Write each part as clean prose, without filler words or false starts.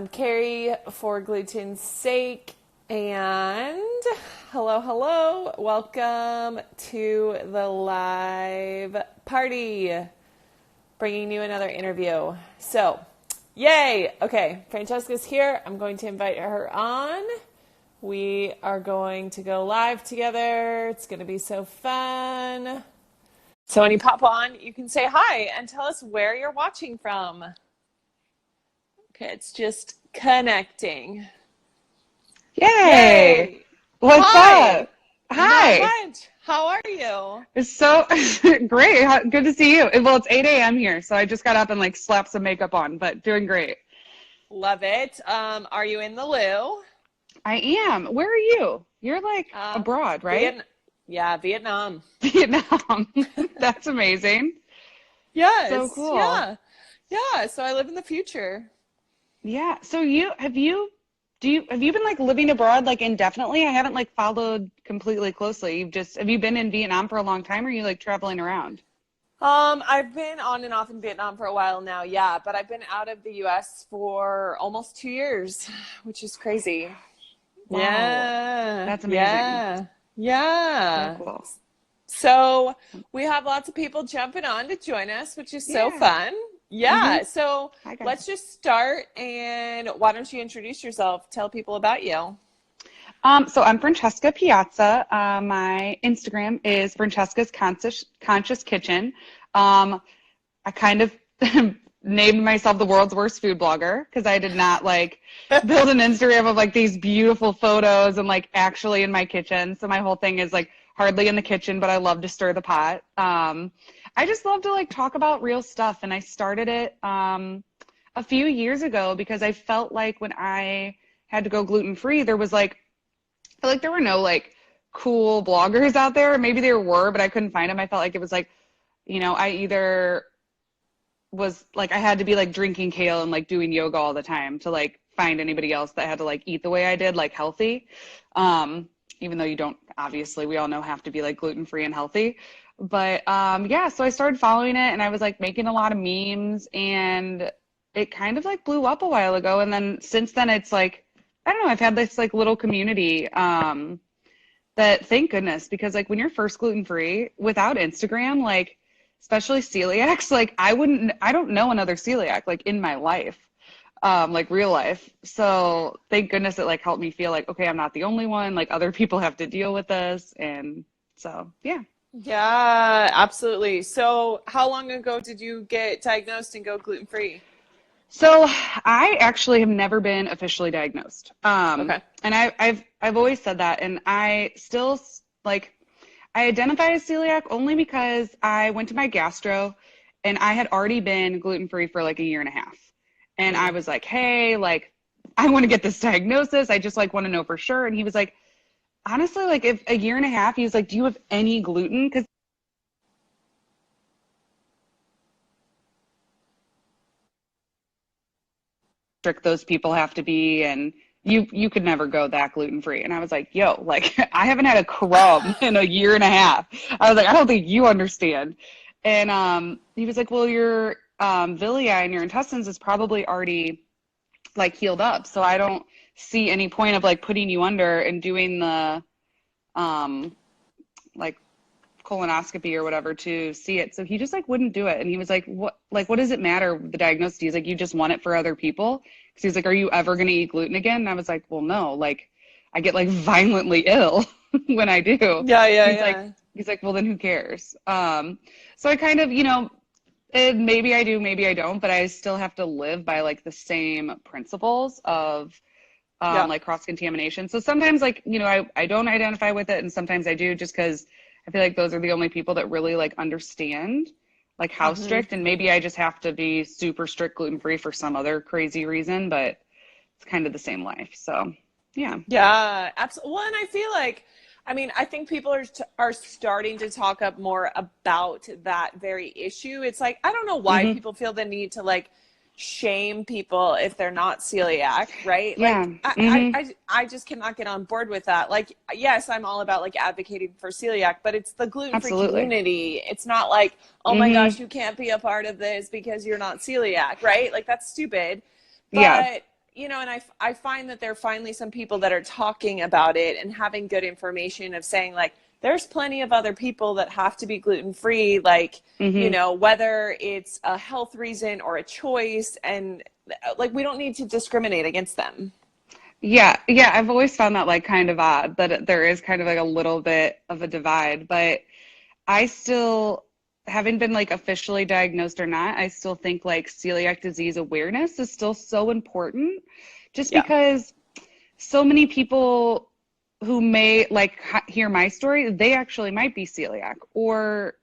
I'm Carrie for gluten's sake, and hello, welcome to the live party, bringing you another interview. So, yay! Okay, Francesca's here. I'm going to invite her on. We are going to go live together. It's going to be so fun. So when you pop on, you can say hi and tell us where you're watching from. Okay, it's just connecting. Yay! Yay! What's Hi! up? Not Hi. much. How are you? It's so great. Good to see you. Well, it's 8 a.m. here, so I just got up and like slapped some makeup on, but doing great. Love it. Are you in the loo? I am. Where are you? You're like Uh, abroad, right? Vietnam. Yeah, Vietnam. Vietnam. That's amazing. So Yes. cool. Yeah. Yeah. So I live in the future. Yeah. So have you been like living abroad like indefinitely? I haven't like followed completely closely. Have you been in Vietnam for a long time or are you like traveling around? I've been on and off in Vietnam for a while now, yeah, but I've been out of the US for almost 2 years, which is crazy. Wow. Yeah, That's amazing. yeah, So yeah. cool. So we have lots of people jumping on to join us, which is so Yeah. fun. Mm-hmm. Yeah, so Hi, guys. let's just start. And why don't you introduce yourself? Tell people about you. So I'm Francesca Piazza. My Instagram is Francesca's Conscious Kitchen. I kind of named myself the world's worst food blogger because I did not like build an Instagram of like these beautiful photos and like actually in my kitchen. So my whole thing is like hardly in the kitchen, but I love to stir the pot. I just love to like talk about real stuff, and I started it a few years ago because I felt like when I had to go gluten free, there was like I feel like there were no like cool bloggers out there. Maybe there were, but I couldn't find them. I felt like it was like, I either was like I had to be like drinking kale and like doing yoga all the time to like find anybody else that had to like eat the way I did, like healthy. Even though you don't, obviously, we all know have to be like gluten free and healthy. But yeah, so I started following it and I was like making a lot of memes and it kind of like blew up a while ago. And then since then, it's like, I don't know, I've had this like little community that thank goodness, because like when you're first gluten free without Instagram, like especially celiacs, like I don't know another celiac like in my life, like real life. So thank goodness it like helped me feel like, okay, I'm not the only one, like other people have to deal with this. And so, yeah. Yeah, absolutely. So how long ago did you get diagnosed and go gluten free? So I actually have never been officially diagnosed. Okay. And I've always said that, and I still like I identify as celiac only because I went to my gastro and I had already been gluten free for like a year and a half. And I Mm. was like, hey, like I want to get this diagnosis. I just like want to know for sure. And he was like, honestly, like if a year and a half, he was like, do you have any gluten? Because strict those people have to be, and you could never go that gluten free. And I was like, yo, like I haven't had a crumb in a year and a half. I was like, I don't think you understand. And he was like, well, your villi and your intestines is probably already like healed up, so I don't see any point of like putting you under and doing the um like colonoscopy or whatever to see it. So he just like wouldn't do it. And he was like, what does it matter, the diagnosis? He's like, you just want it for other people? Because he's like, are you ever going to eat gluten again? And I was like, well, no, like I get like violently ill when I do. Yeah, yeah, He's like, yeah. well, then who cares? So I kind of, maybe I do, maybe I don't, but I still have to live by like the same principles of Yeah. like cross contamination. So sometimes like, I don't identify with it and sometimes I do just because I feel like those are the only people that really like understand like how Hmm. strict, and maybe I just have to be super strict gluten free for some other crazy reason, but it's kind of the same life. So yeah. Yeah, absolutely. Well, and I feel like, I mean, I think people are starting to talk up more about that very issue. It's like, I don't know why Hmm. people feel the need to like shame people if they're not celiac, right? Yeah. Like, Hmm. I just cannot get on board with that. Like, yes, I'm all about like advocating for celiac, but it's the gluten-free Absolutely. community. It's not like, oh my gosh, Hmm. you can't be a part of this because you're not celiac, right? Like, that's stupid. Yeah. But and I find that there are finally some people that are talking about it and having good information of saying like, there's plenty of other people that have to be gluten-free, like, Mm-hmm. whether it's a health reason or a choice, and like, we don't need to discriminate against them. Yeah, yeah, I've always found that like kind of odd that there is kind of like a little bit of a divide, but I still, having been like officially diagnosed or not, I still think like celiac disease awareness is still so important just Yeah. because so many people who may like hear my story, they actually might be celiac or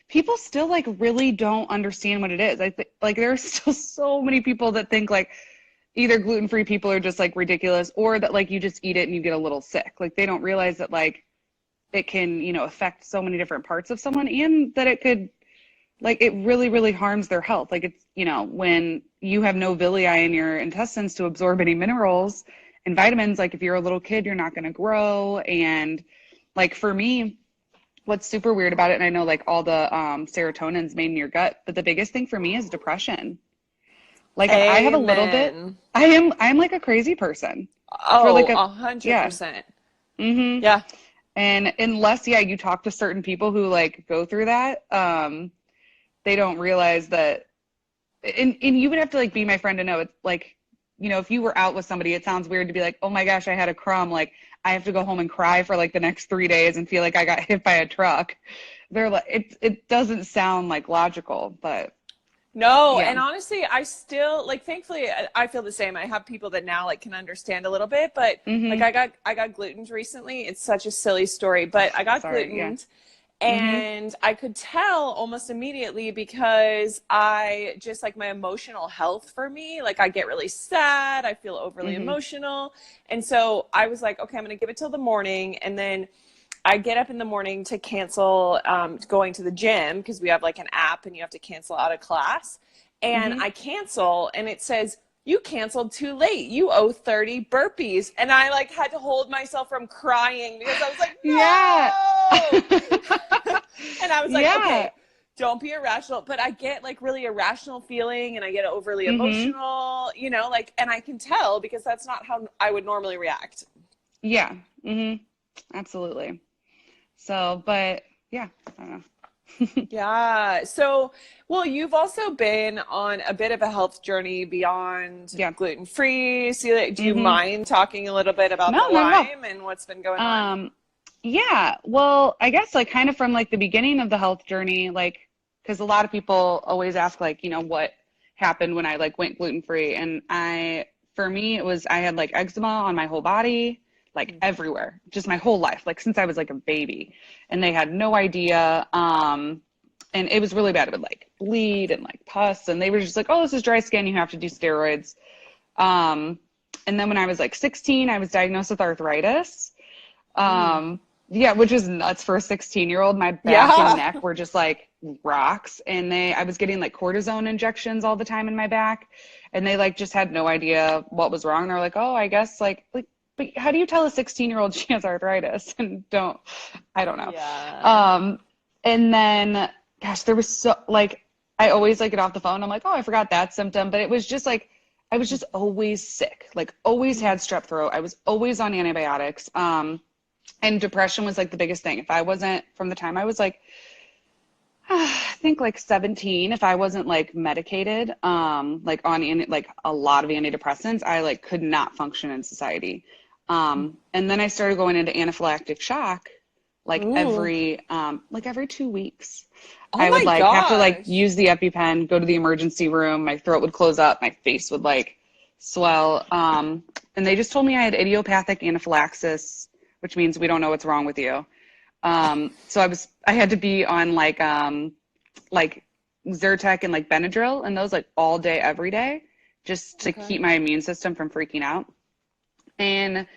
people still like really don't understand what it is. I think like there are still so many people that think like either gluten-free people are just like ridiculous or that like you just eat it and you get a little sick. Like they don't realize that like it can, affect so many different parts of someone and that it could like it really, really harms their health. Like it's, when you have no villi in your intestines to absorb any minerals and vitamins, like if you're a little kid, you're not going to grow. And like for me, what's super weird about it, and I know like all the serotonin's made in your gut, but the biggest thing for me is depression. Like if I have a little bit, Amen. I'm like a crazy person for like Oh, a, yeah. 100%. Mm-hmm. Yeah. And unless, yeah, you talk to certain people who like go through that, they don't realize that, and you would have to like be my friend to know it's like, if you were out with somebody, it sounds weird to be like, oh my gosh, I had a crumb. Like I have to go home and cry for like the next 3 days and feel like I got hit by a truck. They're like, it doesn't sound like logical, but No, yeah. and honestly, I still like thankfully I feel the same. I have people that now like can understand a little bit, but like Mm-hmm. I got glutened recently. It's such a silly story, but I got Sorry. Yeah. glutened Mm-hmm. and I could tell almost immediately because I just like my emotional health for me, like I get really sad, I feel overly Mm-hmm. emotional. And so I was like, okay, I'm going to give it till the morning, and then I get up in the morning to cancel going to the gym because we have like an app and you have to cancel out a class. And Mm-hmm. I cancel and it says, you canceled too late. You owe 30 burpees. And I like had to hold myself from crying because I was like, Yeah. no. And I was like, Yeah. okay, don't be irrational. But I get like really irrational feeling and I get overly Mm-hmm. emotional, like, and I can tell because that's not how I would normally react. Yeah. Mm-hmm. Absolutely. So, but yeah, I don't know. Yeah. So, well, you've also been on a bit of a health journey beyond Yeah. gluten-free. So, do you Mm-hmm. mind talking a little bit about the No, not at all. Lyme and what's been going on? Yeah, well, I guess like kind of from like the beginning of the health journey, like, because a lot of people always ask like, what happened when I like went gluten free. And for me, it was, I had like eczema on my whole body, like everywhere, just my whole life, like since I was like a baby. And they had no idea. And it was really bad. It would like bleed and like pus. And they were just like, oh, this is dry skin. You have to do steroids. Um, and then when I was like 16, I was diagnosed with arthritis. Mm. Yeah, which is nuts for a 16-year-old. My back and Yeah. neck were just like rocks. And I was getting like cortisone injections all the time in my back. And they like just had no idea what was wrong. They're like, oh, I guess but how do you tell a 16-year-old she has arthritis? And I don't know. Yeah. Um, and then, gosh, there was like, I always like get off the phone. I'm like, oh, I forgot that symptom. But it was just like, I was just always sick, like always had strep throat. I was always on antibiotics. And depression was like the biggest thing. If I wasn't, from the time I was like, I think like 17, if I wasn't like medicated, like on like a lot of antidepressants, I like could not function in society. And then I started going into anaphylactic shock Ooh. like every 2 weeks. Oh I would my like have to like gosh. use the EpiPen, go to the emergency room, my throat would close up, my face would like swell. And they just told me I had idiopathic anaphylaxis, which means we don't know what's wrong with you. So I had to be on like Zyrtec and like Benadryl and those like all day, every day, just to Okay. keep my immune system from freaking out. And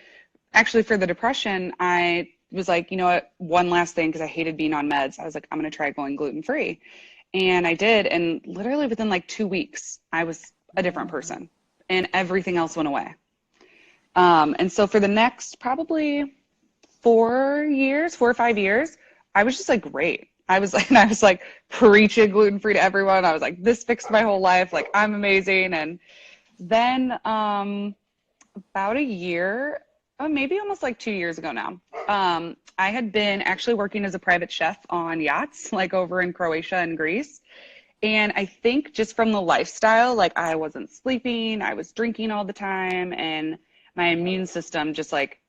actually for the depression, I was like, you know what, one last thing, because I hated being on meds. I was like, I'm going to try going gluten free. And I did. And literally within like 2 weeks, I was a different person and everything else went away. And so for the next probably 4 or 5 years, I was just like, great. I was like preaching gluten free to everyone. I was like, this fixed my whole life. Like, I'm amazing. And then about a year, maybe almost like 2 years ago now, I had been actually working as a private chef on yachts, like over in Croatia and Greece. And I think just from the lifestyle, like I wasn't sleeping, I was drinking all the time, and my immune system just like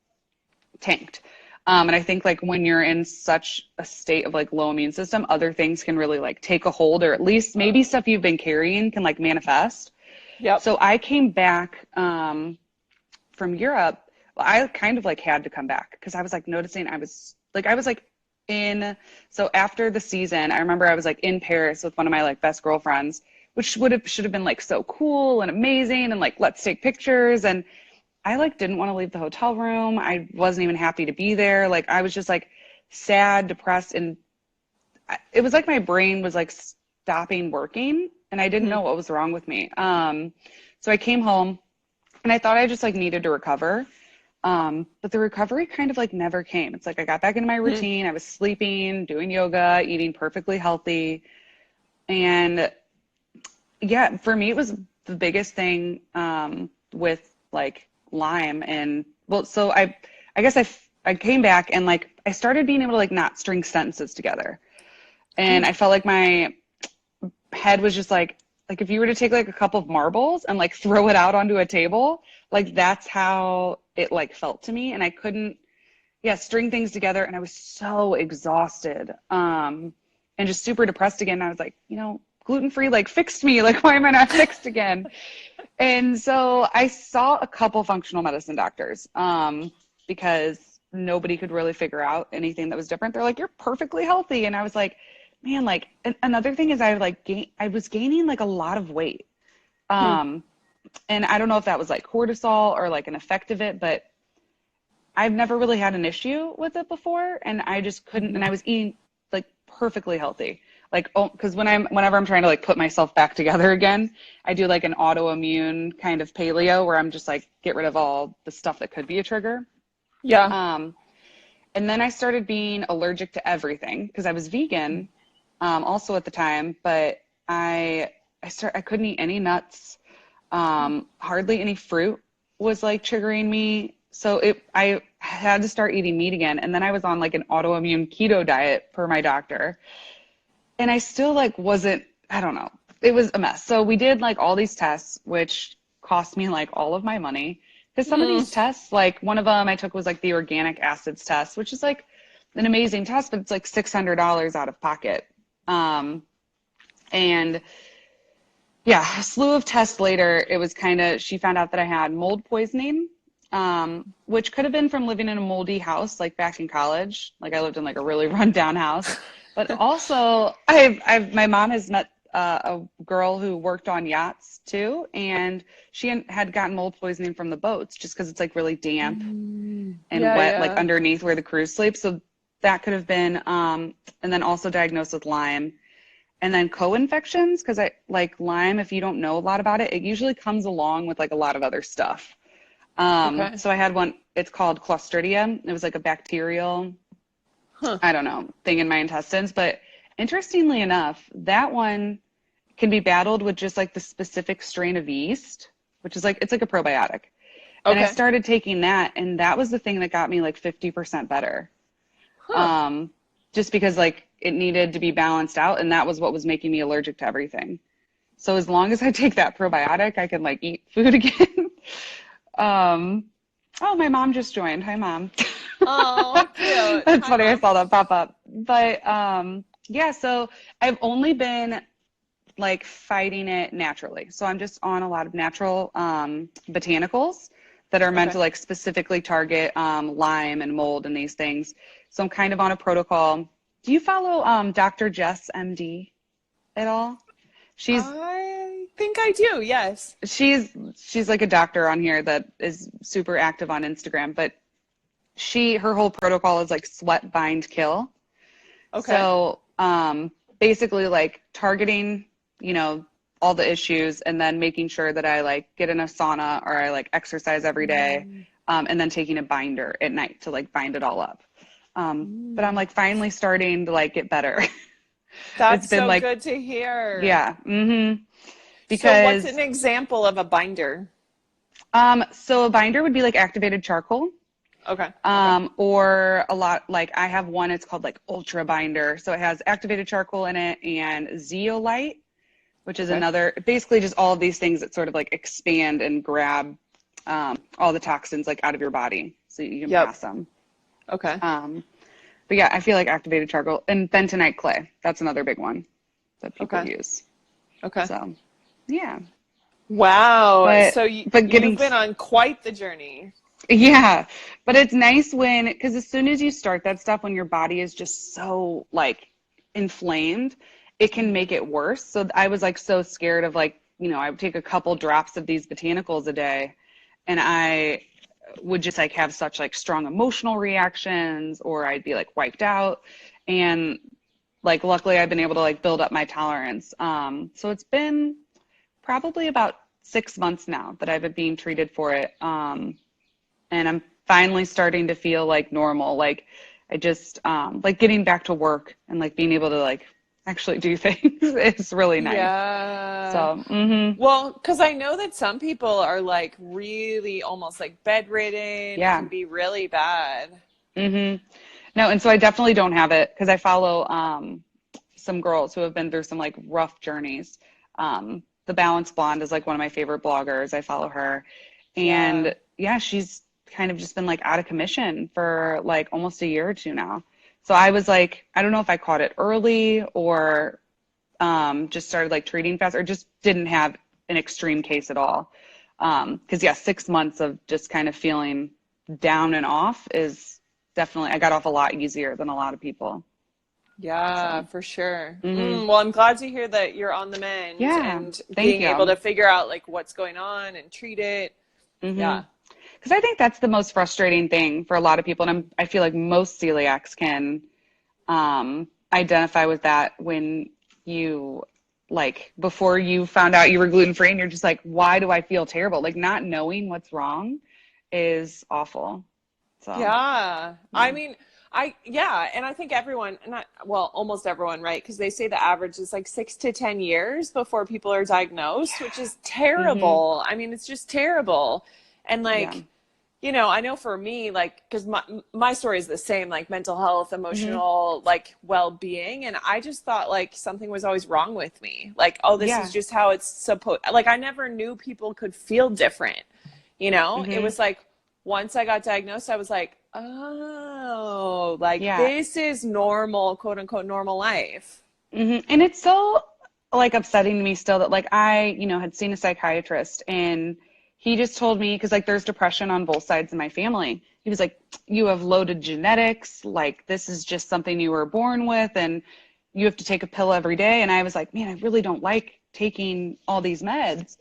tanked. And I think like when you're in such a state of like low immune system, other things can really like take a hold, or at least maybe stuff you've been carrying can like manifest. Yep. So I came back from Europe. Well, I kind of like had to come back because I was like noticing I was like in, so after the season, I remember I was like in Paris with one of my like best girlfriends, which should have been like so cool and amazing and like let's take pictures. And I like didn't want to leave the hotel room. I wasn't even happy to be there. Like I was just like sad, depressed, and it was like my brain was like stopping working and I didn't know what was wrong with me. So I came home and I thought I just like needed to recover. But the recovery kind of like never came. It's like I got back into my routine. I was sleeping, doing yoga, eating perfectly healthy. And yeah, for me, it was the biggest thing with like Lyme. And well, so I guess I came back and like I started being able to like not string sentences together. And I felt like my head was just like if you were to take like a couple of marbles and like throw it out onto a table, like that's how it like felt to me. And I couldn't, string things together. And I was so exhausted and just super depressed again. And I was like, gluten-free like fixed me. Like, why am I not fixed again? And so I saw a couple functional medicine doctors because nobody could really figure out anything that was different. They're like, you're perfectly healthy. And I was like, man, like another thing is I was gaining like a lot of weight. And I don't know if that was like cortisol or like an effect of it, but I've never really had an issue with it before. And I just couldn't, and I was eating like perfectly healthy. Like, because whenever I'm trying to like put myself back together again, I do like an autoimmune kind of paleo where I'm just like, get rid of all the stuff that could be a trigger. Yeah. And then I started being allergic to everything because I was vegan also at the time, but I couldn't eat any nuts. Hardly any fruit was like triggering me. So I had to start eating meat again. And then I was on like an autoimmune keto diet per my doctor. And I still like wasn't, I don't know. It was a mess. So we did like all these tests, which cost me like all of my money. Because some of these tests, like one of them I took was like the organic acids test, which is like an amazing test, but it's like $600 out of pocket. And yeah, a slew of tests later, it was she found out that I had mold poisoning, which could have been from living in a moldy house, like back in college. Like I lived in like a really rundown house, but also my mom has met a girl who worked on yachts too. And she had gotten mold poisoning from the boats just because it's like really damp and wet, like underneath where the crew sleeps. So that could have been, and then also diagnosed with Lyme. And then co-infections, because I like Lyme, if you don't know a lot about it, it usually comes along with like a lot of other stuff. So I had one, it's called Clostridium. It was like a bacterial, I don't know, thing in my intestines. But interestingly enough, that one can be battled with just like the specific strain of yeast, which is like, it's like a probiotic. And I started taking that, and that was the thing that got me like 50% better. Just because like it needed to be balanced out, and that was what was making me allergic to everything. So as long as I take that probiotic, I can like eat food again. Oh, my mom just joined. Hi, Mom. Oh, cute. That's Hi, funny. Mom. I saw that pop up. But yeah, so I've only been like fighting it naturally. So I'm just on a lot of natural botanicals that are meant to like specifically target Lyme and mold and these things. So I'm kind of on a protocol. Do you follow Dr. Jess MD at all? I think I do. Yes. She's like a doctor on here that is super active on Instagram, but her whole protocol is like sweat, bind, kill. Okay. So basically like targeting, all the issues, and then making sure that I like get in a sauna or I like exercise every day, and then taking a binder at night to like bind it all up. But I'm like finally starting to like get better. That's It's been so like, good to hear. yeah. So what's because an example of a binder? so a binder would be like activated charcoal. Okay. Okay. Or a lot, like I have one, it's called like Ultra Binder. So it has activated charcoal in it and zeolite, which is Okay. another, basically just all of these things that sort of like expand and grab all the toxins like out of your body so you can Yep. pass them. Okay. But yeah, I feel like activated charcoal and bentonite clay. That's another big one that people Okay. use. Okay. So yeah, Wow. but So you've getting been on quite the journey. yeah, but it's nice when, because as soon as you start that stuff, when your body is just so like inflamed, it can Hmm. make it worse. So I was like so scared of like, I would take a couple drops of these botanicals a day and I would just like have such like strong emotional reactions or I'd be like wiped out. And like luckily I've been able to like build up my tolerance. So it's been probably about 6 months now that I've been being treated for it. And I'm finally starting to feel like normal. Like I just like getting back to work and like being able to like actually do things is really nice. Yeah. So, mm-hmm. Well, because I know that some people are like really almost like bedridden. It Yeah. can be really bad. Mm-hmm. No, and so I definitely don't have it because I follow some girls who have been through some like rough journeys. The Balance Blonde is like one of my favorite bloggers. I follow her. Yeah. And yeah, she's kind of just been like out of commission for like almost a year or two now. So I was like, I don't know if I caught it early or just started like treating fast or just didn't have an extreme case at all. Because yeah, 6 months of just kind of feeling down and off is definitely, I got off a lot easier than a lot of people. Yeah, So, for sure. hmm Well, I'm glad to hear that you're on the mend yeah, and thank being able you. to figure out like what's going on and treat it. hmm Yeah. Because I think that's the most frustrating thing for a lot of people. And I feel like most celiacs can identify with that when you, like, before you found out you were gluten free and you're just like, why do I feel terrible? Like, not knowing what's wrong is awful. So, Yeah. I yeah. mean, yeah, and I think everyone, not, well, almost everyone, right? Because they say the average is like 6 to 10 years before people are diagnosed, which is hmm terrible. I mean, it's just terrible. And Yeah. like, I know for me, like, because my story is the same, like mental health, hmm emotional, like well-being, and I just thought like something was always wrong with me. Like, oh, this is Yeah. just how it's supposed. Like, I never knew people could feel different. It hmm was like once I got diagnosed, I was like, oh, like Yeah. this is normal, quote unquote, normal life. And it's so like upsetting to me still that like I, had seen a psychiatrist and he just told me because like there's depression on both sides of my family. He was like, you have loaded genetics, like this is just something you were born with and you have to take a pill every day. And I was like, man, I really don't like taking all these meds.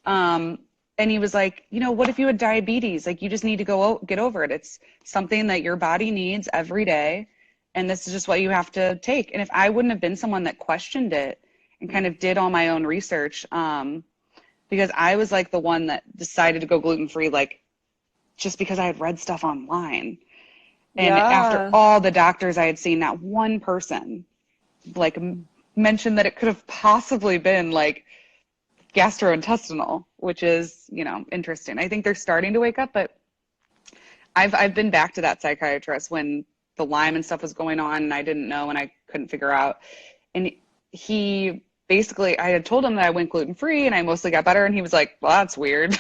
Um, and he was like, what if you had diabetes? Like you just need to get over it. It's something that your body needs every day and this is just what you have to take. And if I wouldn't have been someone that questioned it and kind of did all my own research, because I was like the one that decided to go gluten free, like just because I had read stuff online. And after Yeah. all the doctors I had seen, not one person like mentioned that it could have possibly been like gastrointestinal, which is, interesting. I think they're starting to wake up, but I've been back to that psychiatrist when the Lyme and stuff was going on and I didn't know and I couldn't figure out. And he basically, I had told him that I went gluten free and I mostly got better. And he was like, well, that's weird.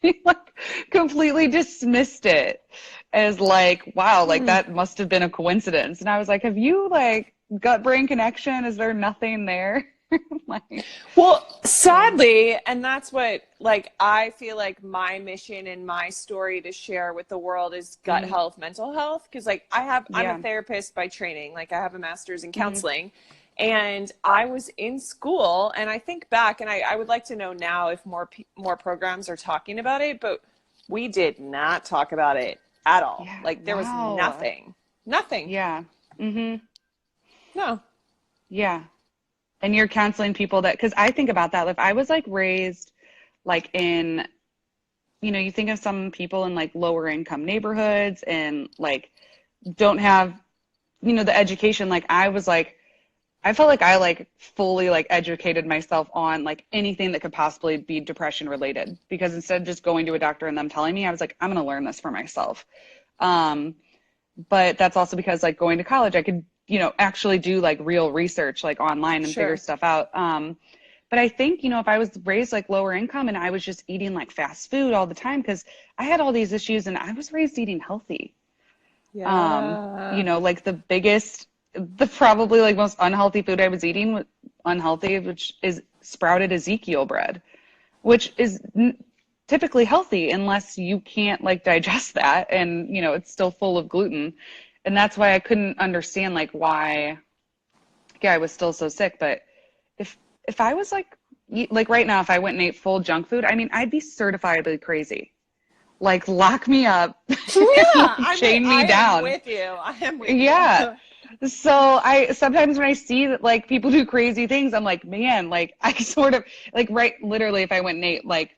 He like completely dismissed it as like, wow, like Hmm. that must have been a coincidence. And I was like, have you like gut brain connection? Is there nothing there? Like, Well, so, sadly, and that's what like I feel like my mission and my story to share with the world is gut hmm health, mental health. Because like I'm a yeah. therapist by training. Like I have a master's in hmm counseling. And I was in school and I think back and I would like to know now if more programs are talking about it, but we did not talk about it at all. Yeah. Like there was Wow. nothing. Nothing. Yeah. hmm No. Yeah. And you're counseling people that, because I think about that. If I was like raised like in, you think of some people in like lower income neighborhoods and like don't have, the education. Like I was like, I felt like I like fully like educated myself on like anything that could possibly be depression related, because instead of just going to a doctor and them telling me, I was like, I'm going to learn this for myself. Um, but that's also because like going to college, I could, actually do like real research like online and figure Sure. stuff out. But I think, if I was raised like lower income and I was just eating like fast food all the time, because I had all these issues and I was raised eating healthy. Yeah. Like the probably like most unhealthy food I was eating was unhealthy, which is sprouted Ezekiel bread, which is typically healthy unless you can't like digest that, and it's still full of gluten. And that's why I couldn't understand like why, yeah, I was still so sick. But if I was like right now, if I went and ate full junk food, I mean, I'd be certifiably crazy. Like lock me up Yeah, and like chain me I am down. with you. I am with you. Yeah. So I sometimes when I see that like people do crazy things, I'm like, man, like I sort of like right literally if I went and ate like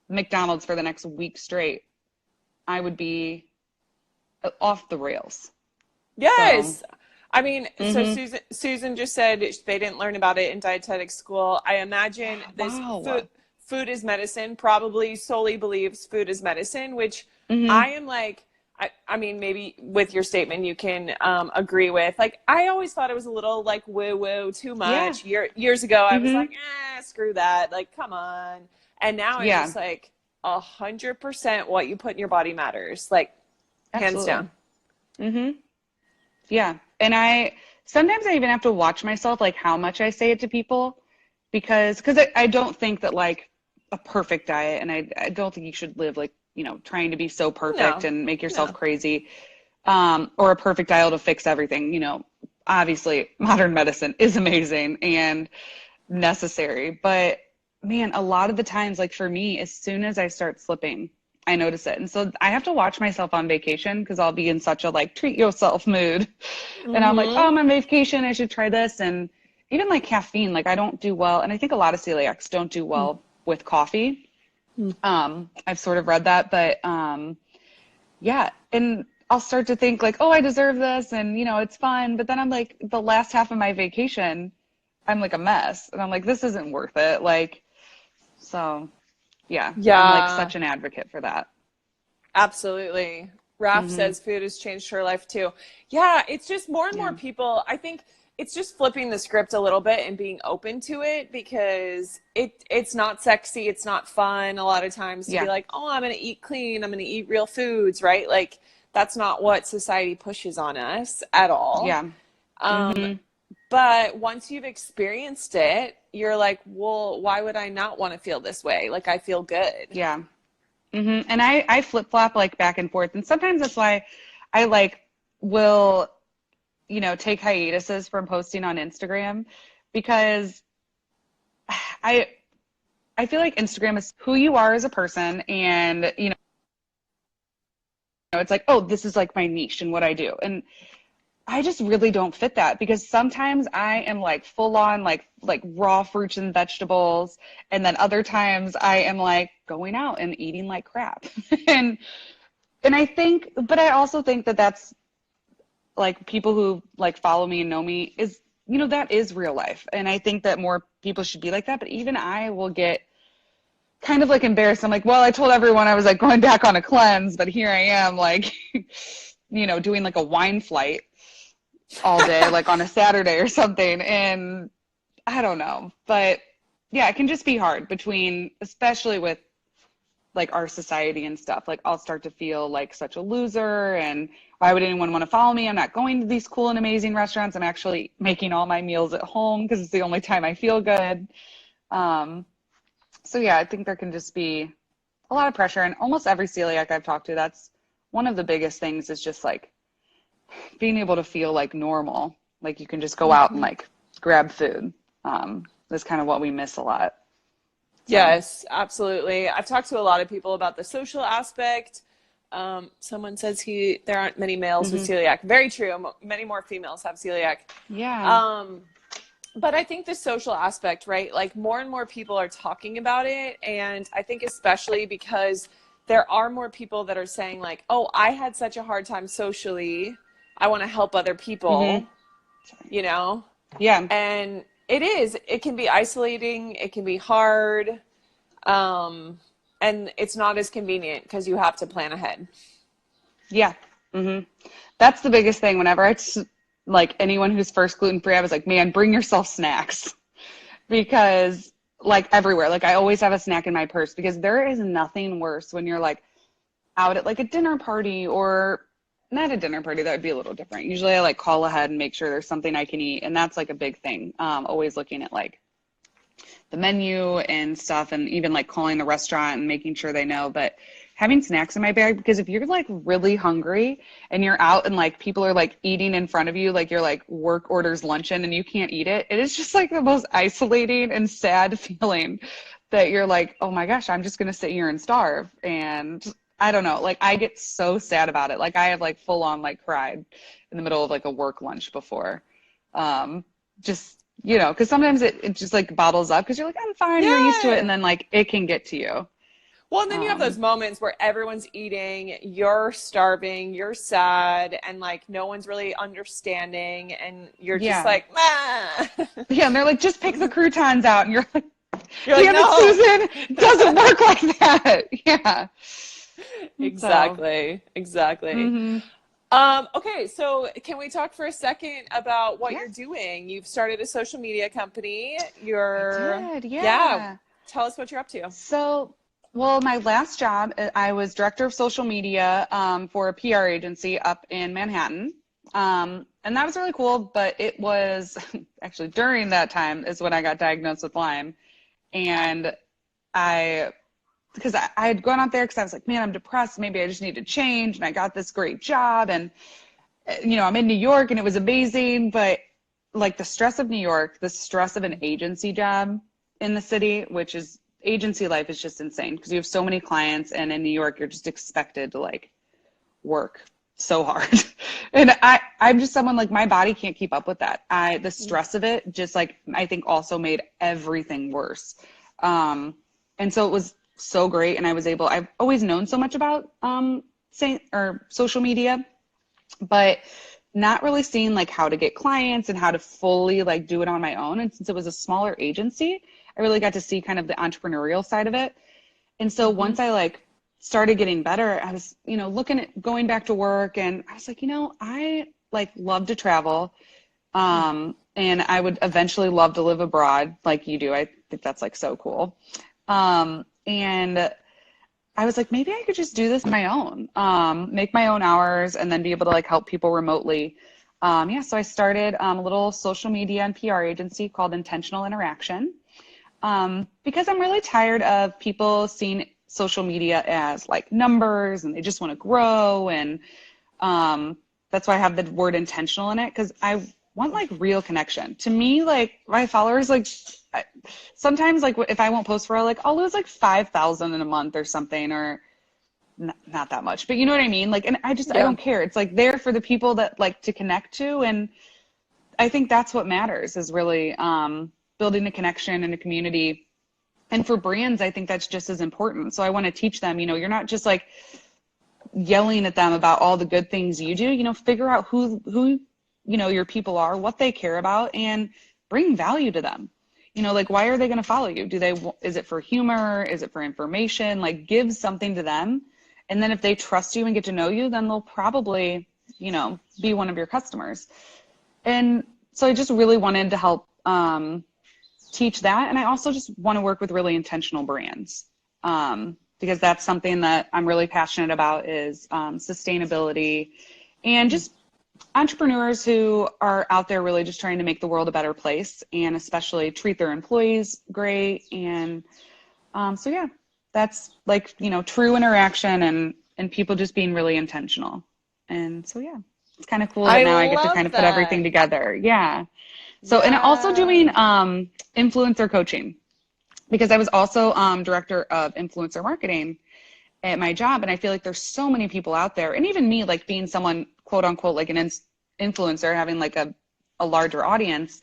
McDonald's for the next week straight, I would be off the rails. So, Yes. I mean, so hmm. Susan just said they didn't learn about it in dietetic school. I imagine this Wow. food is medicine probably solely believes food is medicine, which Hmm. I am like, I mean, maybe with your statement you can agree with. Like, I always thought it was a little like woo woo too Yeah. much. Years ago, I was Hmm. like, screw that. Like, come on. And now I'm Yeah, just like, 100% what you put in your body matters. Like, hands absolutely. down. Hmm. Yeah. And sometimes I even have to watch myself, like how much I say it to people, because I don't think that like a perfect diet, and I don't think you should live like, trying to be so perfect No, and make yourself no. crazy, or a perfect diet to fix everything. Obviously modern medicine is amazing and necessary, but man, a lot of the times, like for me, as soon as I start slipping, I notice it. And so I have to watch myself on vacation because I'll be in such a like treat yourself mood. And I'm like, oh, Mm-hmm. I'm on vacation, I should try this. And even like caffeine, like I don't do well. And I think a lot of celiacs don't do well with coffee. I've sort of read that, but yeah. And I'll start to think like, oh, I deserve this and it's fun. But then I'm like, the last half of my vacation, I'm like a mess. And I'm like, this isn't worth it. Like, so yeah, I'm like Yeah, such an advocate for that. absolutely. Raf Hmm. says food has changed her life too. Yeah, it's just more and more Yeah. people. I think it's just flipping the script a little bit and being open to it because it's not sexy, it's not fun a lot of times to be Yeah. like, "Oh, I'm going to eat clean, I'm going to eat real foods," right? Like that's not what society pushes on us at all. Yeah. Um, Hmm. but once you've experienced it, you're like, "Well, why would I not want to feel this way? Like I feel good." Yeah. And I flip flop like back and forth. And sometimes that's why I like will, take hiatuses from posting on Instagram, because I I feel like Instagram is who you are as a person, and it's like, oh, this is like my niche and what I do. And I just really don't fit that, because sometimes I am like full on like raw fruits and vegetables, and then other times I am like going out and eating like crap. and but I also think that that's like people who like follow me and know me is, that is real life. And I think that more people should be like that. But even I will get kind of like embarrassed. I'm like, well, I told everyone I was like going back on a cleanse, but here I am like, doing like a wine flight all day, like on a Saturday or something. And I don't know. But yeah, it can just be hard between, especially with like our society and stuff. Like I'll start to feel like such a loser, and why would anyone want to follow me? I'm not going to these cool and amazing restaurants. I'm actually making all my meals at home because it's the only time I feel good. Um, so yeah, I think there can just be a lot of pressure, and almost every celiac I've talked to, that's one of the biggest things is just like being able to feel like normal. Like you can just go out and Mm-hmm. like grab food. Is kind of what we miss a lot. So, Yes, absolutely. I've talked to a lot of people about the social aspect. Someone says there aren't many males with hmm. celiac. Very true. Many more females have celiac. Yeah. Um, but I think the social aspect, right? Like more and more people are talking about it, and I think especially because there are more people that are saying like, "Oh, I had such a hard time socially. I want to help other Hmm. people," you know? Yeah. And it can be isolating, it can be hard, and it's not as convenient because you have to plan ahead. Yeah. hmm That's the biggest thing. Whenever like anyone who's first gluten free, I was like, man, bring yourself snacks because like everywhere, like I always have a snack in my purse because there is nothing worse when you're like out at like a dinner party or not a dinner party. That would be a little different. Usually I like call ahead and make sure there's something I can eat. And that's like a big thing. Always looking at like the menu and stuff, and even like calling the restaurant and making sure they know. But having snacks in my bag, because if you're like really hungry and you're out and like people are like eating in front of you, like your like work orders luncheon and you can't eat it, it is just like the most isolating and sad feeling that you're like, oh my gosh, I'm just gonna sit here and starve. And I don't know, like I get so sad about it. Like I have like full on like cried in the middle of like a work lunch before. Just because sometimes it just like bottles up because you're like, I'm fine, you're used to it, and Yeah. then like it can get to you. Well, and then you have those Um, moments where everyone's eating, you're starving, you're sad, and like no one's really understanding, and you're just yeah. like, ah. Yeah, and they're like, just pick the croutons out, and you're like, You're like, damn it, no. Susan, it doesn't work like that. Yeah. So, Exactly. Exactly. hmm Okay, so can we talk for a second about what yeah, you're doing? You've started a social media company. I You're, did. yeah, Yeah. tell us what you're up to. So, well, my last job, I was director of social media for a PR agency up in Manhattan. And that was really cool, but it was actually during that time is when I got diagnosed with Lyme. And I, because I had gone out there because I was like, man, I'm depressed. Maybe I just need to change. And I got this great job. And, I'm in New York and it was amazing. But like the stress of New York, the stress of an agency job in the city, which is agency life is just insane because you have so many clients. And in New York, you're just expected to like work so hard. And I'm just someone like my body can't keep up with that. The stress of it just like I think also made everything worse. And so it was so great. And I've always known so much about social media, but not really seeing like how to get clients and how to fully like do it on my own. And since it was a smaller agency, I really got to see kind of the entrepreneurial side of it. And so Mm-hmm. once I like started getting better, I was, looking at going back to work and I was like, I like love to travel. And I would eventually love to live abroad like you do. I think that's like so cool. And I was like, maybe I could just do this on my own, make my own hours and then be able to like help people remotely. Yeah, so I started a little social media and PR agency called Intentional Interaction because I'm really tired of people seeing social media as like numbers and they just want to grow. And that's why I have the word intentional in it because I want like real connection. To me, like my followers, like sometimes like if I won't post for like I'll lose like 5,000 in a month or something or not that much, but you know what I mean? Like, and I Yeah. don't care. It's like there for the people that like to connect to. And I think that's what matters is really building a connection and a community. And for brands, I think that's just as important. So I want to teach them, you're not just like yelling at them about all the good things you do, figure out who, your people are, what they care about and bring value to them. Like, why are they going to follow you? Is it for humor? Is it for information? Like give something to them. And then if they trust you and get to know you, then they'll probably, be one of your customers. And so I just really wanted to help teach that. And I also just want to work with really intentional brands because that's something that I'm really passionate about is sustainability and just entrepreneurs who are out there really just trying to make the world a better place and especially treat their employees great. And so, yeah, that's like, true interaction and people just being really intentional. And so, yeah, it's kind of cool that I now I get to kind love of put everything that. together. Yeah. So, and also doing Yeah. influencer coaching because I was also director of influencer marketing at my job. And I feel like there's so many people out there. And even me, like being someone, quote unquote, like an influencer, having like a larger audience.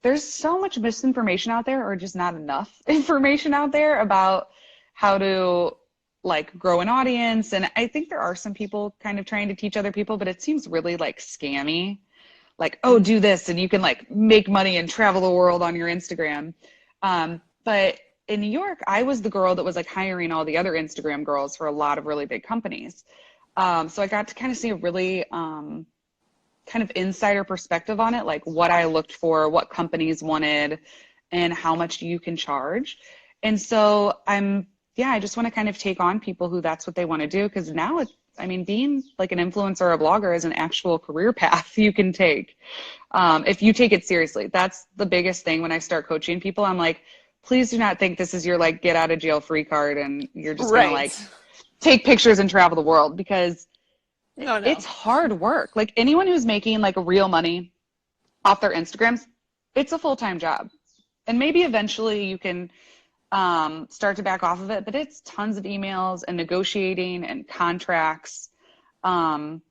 There's so much misinformation out there or just not enough information out there about how to like grow an audience. And I think there are some people kind of trying to teach other people, but it seems really like scammy. like, oh, do this and you can like make money and travel the world on your Instagram. But in New York, I was the girl that was like hiring all the other Instagram girls for a lot of really big companies. So I got to kind of see a really kind of insider perspective on it, like what I looked for, what companies wanted, and how much you can charge. And so I just want to kind of take on people who that's what they want to do. Because now being like an influencer or a blogger is an actual career path you can take. If you take it seriously, that's the biggest thing when I start coaching people. I'm like, please do not think this is your like get out of jail free card and you're just going to like take pictures and travel the world, because it's hard work. Like anyone who's making like real money off their Instagrams, it's a full-time job. And maybe eventually you can start to back off of it, but it's tons of emails and negotiating and contracts. And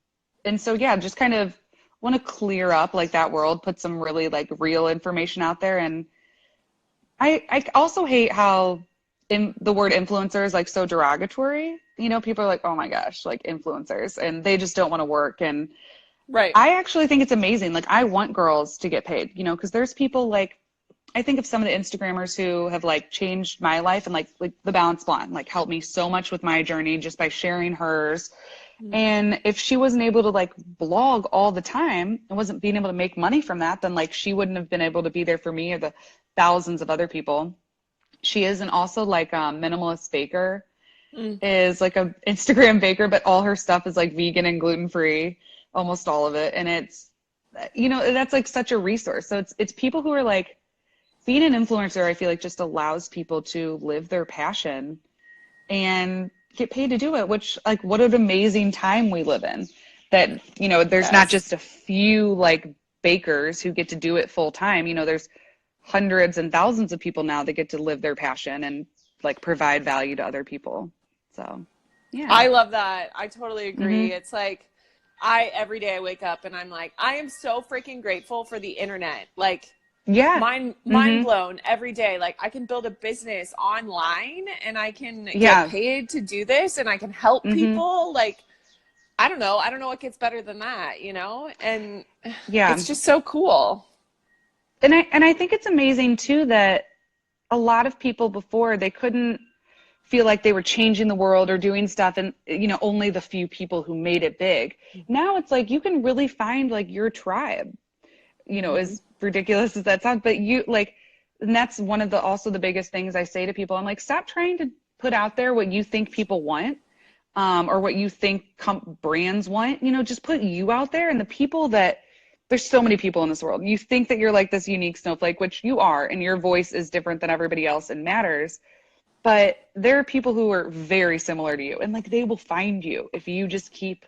so, yeah, just kind of want to clear up like that world, put some really like real information out there. And I also hate how the word influencer is like so derogatory. You know, people are like, oh my gosh, like influencers, and they just don't want to work. And I actually think it's amazing. Like I want girls to get paid, you know, because there's people like, I think of some of the Instagrammers who have like changed my life, and like the Balance Blonde, like helped me so much with my journey just by sharing hers. Mm-hmm. And if she wasn't able to like blog all the time and wasn't being able to make money from that, then like she wouldn't have been able to be there for me or the thousands of other people. She is, and also like Minimalist Baker is like a Instagram baker, but all her stuff is like vegan and gluten-free, almost all of it. And it's, you know, that's like such a resource. So it's people who are like, being an influencer, I feel like just allows people to live their passion and get paid to do it, which like what an amazing time we live in, that, you know, there's not just a few like bakers who get to do it full time. You know, there's hundreds and thousands of people now that get to live their passion and like provide value to other people. So, yeah. I love that. I totally agree. Mm-hmm. It's like every day I wake up and I'm like, I am so freaking grateful for the internet. Like, mind blown every day. Like I can build a business online and I can get paid to do this and I can help people. Like, I don't know what gets better than that, you know? And it's just so cool. And I think it's amazing too that a lot of people before, they couldn't feel like they were changing the world or doing stuff, and you know, only the few people who made it big. Now it's like you can really find like your tribe, you know, as ridiculous as that sounds, but you like, and that's one of the biggest things I say to people. I'm like, stop trying to put out there what you think people want, or what you think brands want. You know, just put you out there, and the people that, there's so many people in this world. You think that you're like this unique snowflake, which you are, and your voice is different than everybody else and matters. But there are people who are very similar to you, and like they will find you if you just keep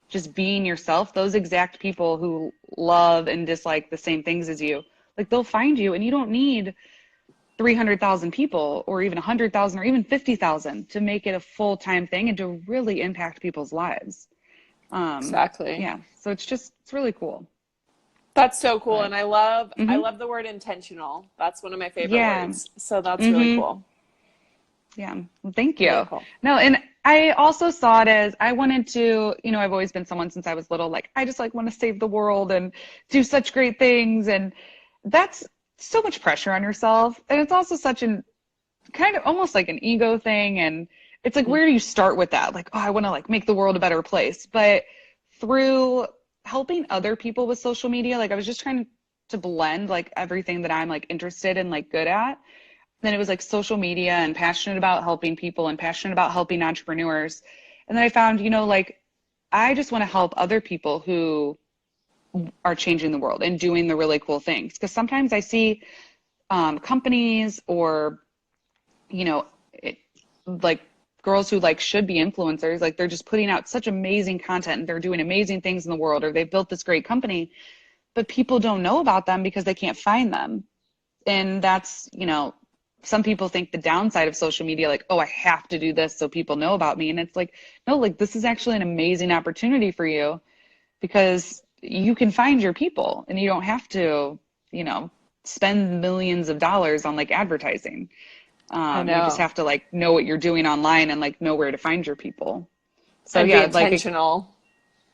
just being yourself. Those exact people who love and dislike the same things as you, like they'll find you, and you don't need 300,000 people or even 100,000 or even 50,000 to make it a full-time thing and to really impact people's lives. Exactly. Yeah. So it's really cool. That's so cool. But, and I love the word intentional. That's one of my favorite words. So that's really cool. Yeah. Well, thank you. Really cool. No, and I also saw it as I wanted to, you know, I've always been someone since I was little, like I just like want to save the world and do such great things. And that's so much pressure on yourself. And it's also such an kind of almost like an ego thing. And it's like, where do you start with that? Like, oh, I want to like make the world a better place. But through helping other people with social media, like I was just trying to blend like everything that I'm like interested in, like good at. Then it was like social media and passionate about helping people and passionate about helping entrepreneurs. And then I found, you know, like I just want to help other people who are changing the world and doing the really cool things. Because sometimes I see companies or, you know, like girls who like should be influencers, like they're just putting out such amazing content and they're doing amazing things in the world, or they built this great company, but people don't know about them because they can't find them. And that's, you know, some people think the downside of social media, like, oh, I have to do this so people know about me. And it's like, no, like this is actually an amazing opportunity for you because you can find your people and you don't have to, you know, spend millions of dollars on like advertising. You just have to like know what you're doing online and like know where to find your people. So and yeah, be intentional.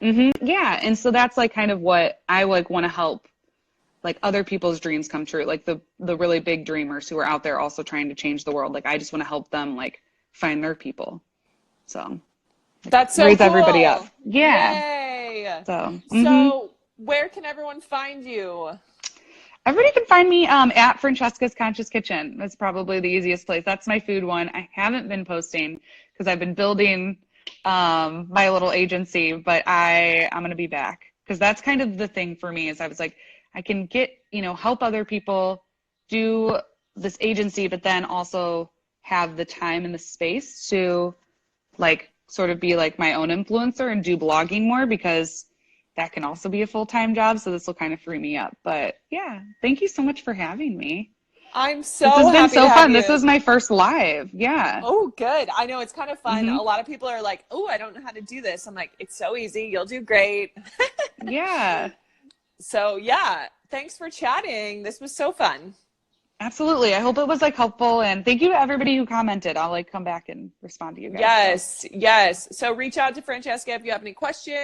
Yeah. And so that's like kind of what I like want to help like other people's dreams come true. Like the really big dreamers who are out there also trying to change the world. Like I just want to help them like find their people. So That's so raise everybody up. cool. Yeah. Yay. So, So, where can everyone find you? everybody can find me at Francesca's Conscious Kitchen. That's probably the easiest place. That's my food one. I haven't been posting because I've been building my little agency, but I'm going to be back because that's kind of the thing for me is I was like, I can get, help other people do this agency, but then also have the time and the space to like sort of be like my own influencer and do blogging more because that can also be a full-time job. So this will kind of free me up. But yeah, thank you so much for having me. I'm This so has been happy to so have fun. This is you. my first live. Yeah. Oh, good. I know it's kind of fun. hmm A lot of people are like, oh, I don't know how to do this. I'm like, it's so easy. You'll do great. Yeah, So, yeah, thanks for chatting. This was so fun. absolutely. I hope it was like helpful and thank you to everybody who commented. I'll like come back and respond to you guys. So. Yes, yes. So reach out to Francesca if you have any questions.